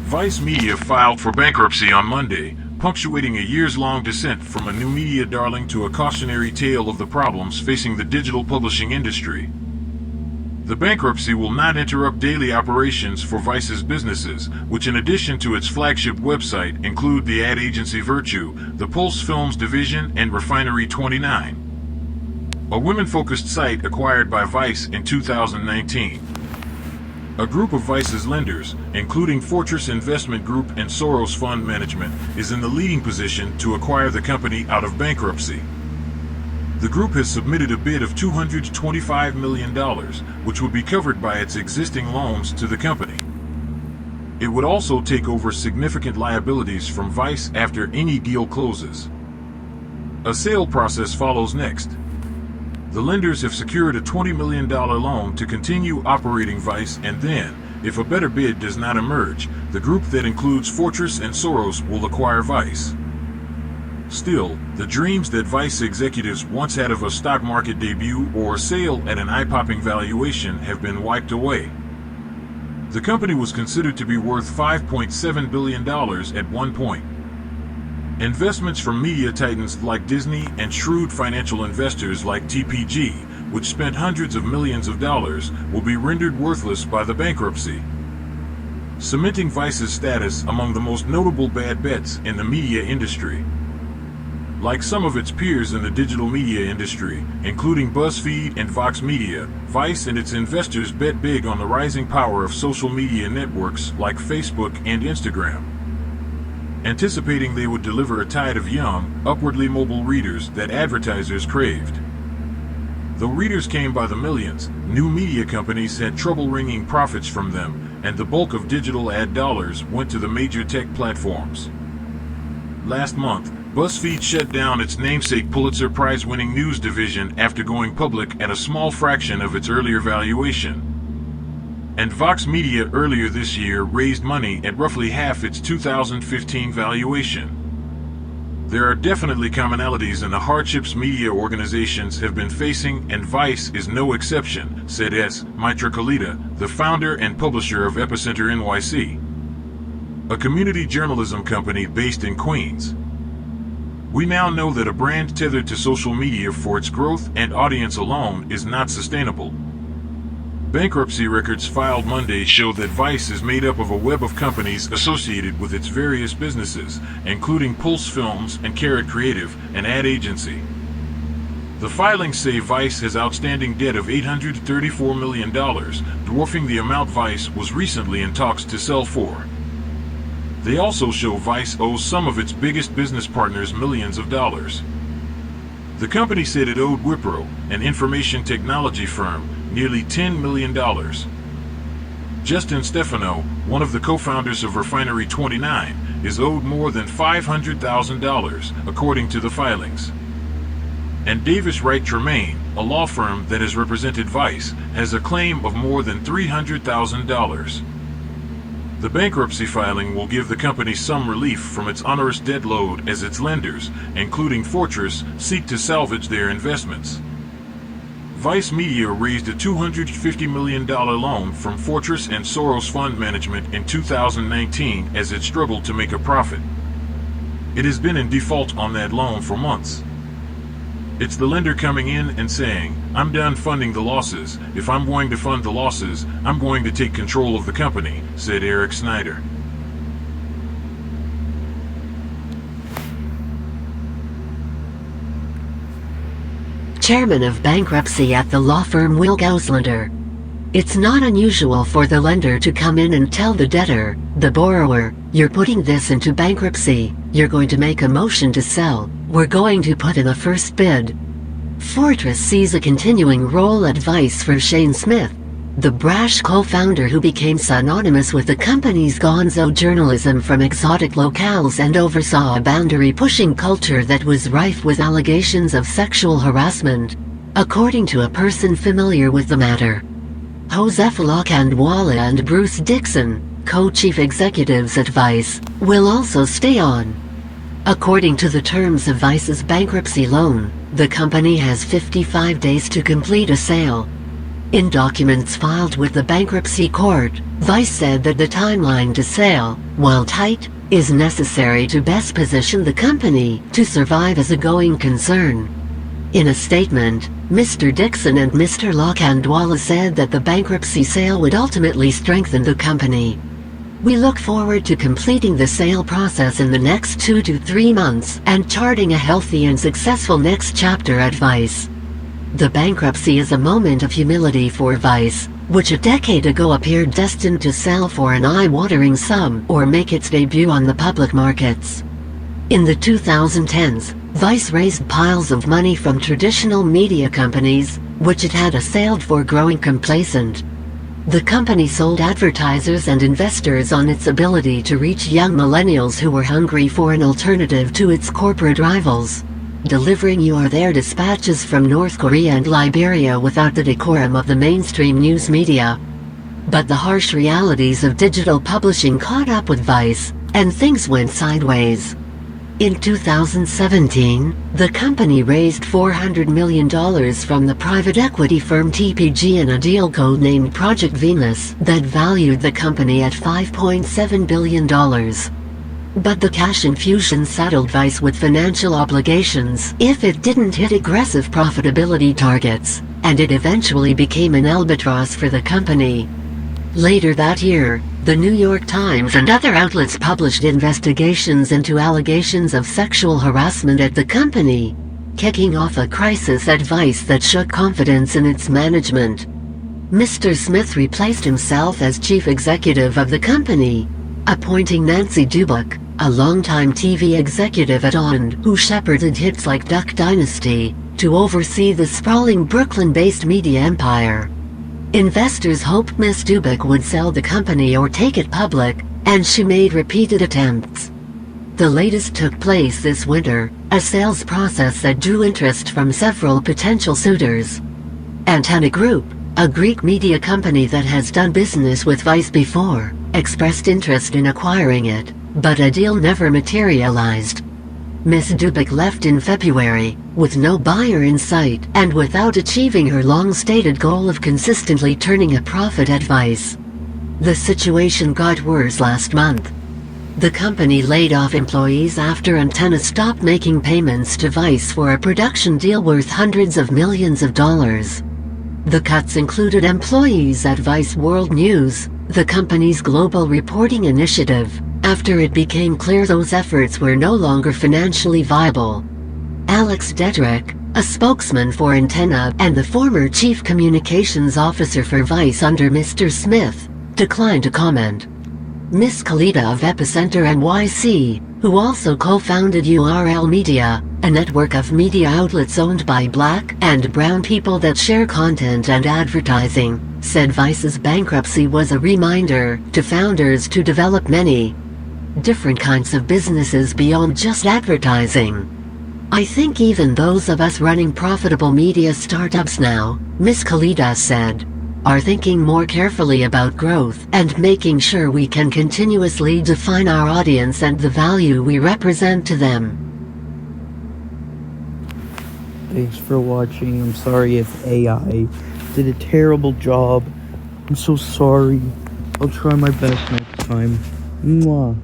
Vice Media filed for bankruptcy on Monday, punctuating a years-long descent from a new media darling to a cautionary tale of the problems facing the digital publishing industry. The bankruptcy will not interrupt daily operations for Vice's businesses, which in addition to its flagship website include the ad agency Virtue, the Pulse Films division, and Refinery 29, a women-focused site acquired by Vice in 2019. A group of Vice's lenders, including Fortress Investment Group and Soros Fund Management, is in the leading position to acquire the company out of bankruptcy. The group has submitted a bid of $225 million, which would be covered by its existing loans to the company. It would also take over significant liabilities from Vice after any deal closes. A sale process follows next. The lenders have secured a $20 million loan to continue operating Vice, and then, if a better bid does not emerge, the group that includes Fortress and Soros will acquire Vice. Still, the dreams that Vice executives once had of a stock market debut or a sale at an eye-popping valuation have been wiped away. The company was considered to be worth $5.7 billion at one point. Investments from media titans like Disney and shrewd financial investors like TPG, which spent hundreds of millions of dollars, will be rendered worthless by the bankruptcy, cementing Vice's status among the most notable bad bets in the media industry. Like some of its peers in the digital media industry, including BuzzFeed and Vox Media, Vice and its investors bet big on the rising power of social media networks like Facebook and Instagram, anticipating they would deliver a tide of young, upwardly mobile readers that advertisers craved. Though readers came by the millions, new media companies had trouble wringing profits from them, and the bulk of digital ad dollars went to the major tech platforms. Last month, BuzzFeed shut down its namesake Pulitzer Prize-winning news division after going public at a small fraction of its earlier valuation. And Vox Media earlier this year raised money at roughly half its 2015 valuation. There are definitely commonalities in the hardships media organizations have been facing, and Vice is no exception, said S. Mitra Kalita, the founder and publisher of Epicenter NYC, a community journalism company based in Queens. We now know that a brand tethered to social media for its growth and audience alone is not sustainable. Bankruptcy records filed Monday show that Vice is made up of a web of companies associated with its various businesses, including Pulse Films and Carrot Creative, an ad agency. The filings say Vice has outstanding debt of $834 million, dwarfing the amount Vice was recently in talks to sell for. They also show Vice owes some of its biggest business partners millions of dollars. The company said it owed Wipro, an information technology firm, nearly $10 million. Justin Stefano, one of the co-founders of Refinery 29, is owed more than $500,000, according to the filings. And Davis Wright Tremaine, a law firm that has represented Vice, has a claim of more than $300,000. The bankruptcy filing will give the company some relief from its onerous debt load as its lenders, including Fortress, seek to salvage their investments. Vice Media raised a $250 million loan from Fortress and Soros Fund Management in 2019 as it struggled to make a profit. It has been in default on that loan for months. It's the lender coming in and saying, "I'm done funding the losses. If I'm going to fund the losses, I'm going to take control of the company," said Eric Snyder. Chairman of bankruptcy at the law firm Wilk Auslander. It's not unusual for the lender to come in and tell the debtor, the borrower, "You're putting this into bankruptcy, you're going to make a motion to sell, we're going to put in a first bid." Fortress sees a continuing role at Vice for Shane Smith, the brash co-founder who became synonymous with the company's gonzo journalism from exotic locales and oversaw a boundary-pushing culture that was rife with allegations of sexual harassment, according to a person familiar with the matter. Joseph Locandwala and Bruce Dixon, co-chief executives at Vice, will also stay on. According to the terms of Vice's bankruptcy loan, the company has 55 days to complete a sale. In documents filed with the bankruptcy court, Vice said that the timeline to sale, while tight, is necessary to best position the company to survive as a going concern. In a statement, Mr. Dixon and Mr. Lakhandwala said that the bankruptcy sale would ultimately strengthen the company. We look forward to completing the sale process in the next 2 to 3 months and charting a healthy and successful next chapter at Vice. The bankruptcy is a moment of humility for Vice, which a decade ago appeared destined to sell for an eye-watering sum or make its debut on the public markets. In the 2010s, Vice raised piles of money from traditional media companies, which it had assailed for growing complacent. The company sold advertisers and investors on its ability to reach young millennials who were hungry for an alternative to its corporate rivals, delivering you are there dispatches from North Korea and Liberia without the decorum of the mainstream news media. But the harsh realities of digital publishing caught up with Vice, and things went sideways. In 2017, the company raised $400 million from the private equity firm TPG in a deal codenamed Project Venus that valued the company at $5.7 billion. But the cash infusion saddled Vice with financial obligations if it didn't hit aggressive profitability targets, and it eventually became an albatross for the company. Later that year, the New York Times and other outlets published investigations into allegations of sexual harassment at the company, kicking off a crisis at Vice that shook confidence in its management. Mr. Smith replaced himself as chief executive of the company, appointing Nancy Dubak, a longtime TV executive at ON who shepherded hits like Duck Dynasty, to oversee the sprawling Brooklyn-based media empire. Investors hoped Ms. Dubak would sell the company or take it public, and she made repeated attempts. The latest took place this winter, a sales process that drew interest from several potential suitors. Antenna Group, a Greek media company that has done business with Vice before, expressed interest in acquiring it, but a deal never materialized. Ms. Dubak left in February, with no buyer in sight and without achieving her long-stated goal of consistently turning a profit at Vice. The situation got worse last month. The company laid off employees after Antenna stopped making payments to Vice for a production deal worth hundreds of millions of dollars. The cuts included employees at Vice World News, the company's global reporting initiative, after it became clear those efforts were no longer financially viable. Alex Dedrick, a spokesman for Antenna and the former chief communications officer for Vice under Mr. Smith, declined to comment. Ms. Khalida of Epicenter NYC, who also co-founded URL Media, a network of media outlets owned by Black and brown people that share content and advertising, said Vice's bankruptcy was a reminder to founders to develop many different kinds of businesses beyond just advertising. I think even those of us running profitable media startups now, Ms. Khalida said, are thinking more carefully about growth and making sure we can continuously define our audience and the value we represent to them. Thanks for watching. I'm sorry if AI did a terrible job. I'm so sorry. I'll try my best next time. Mwah.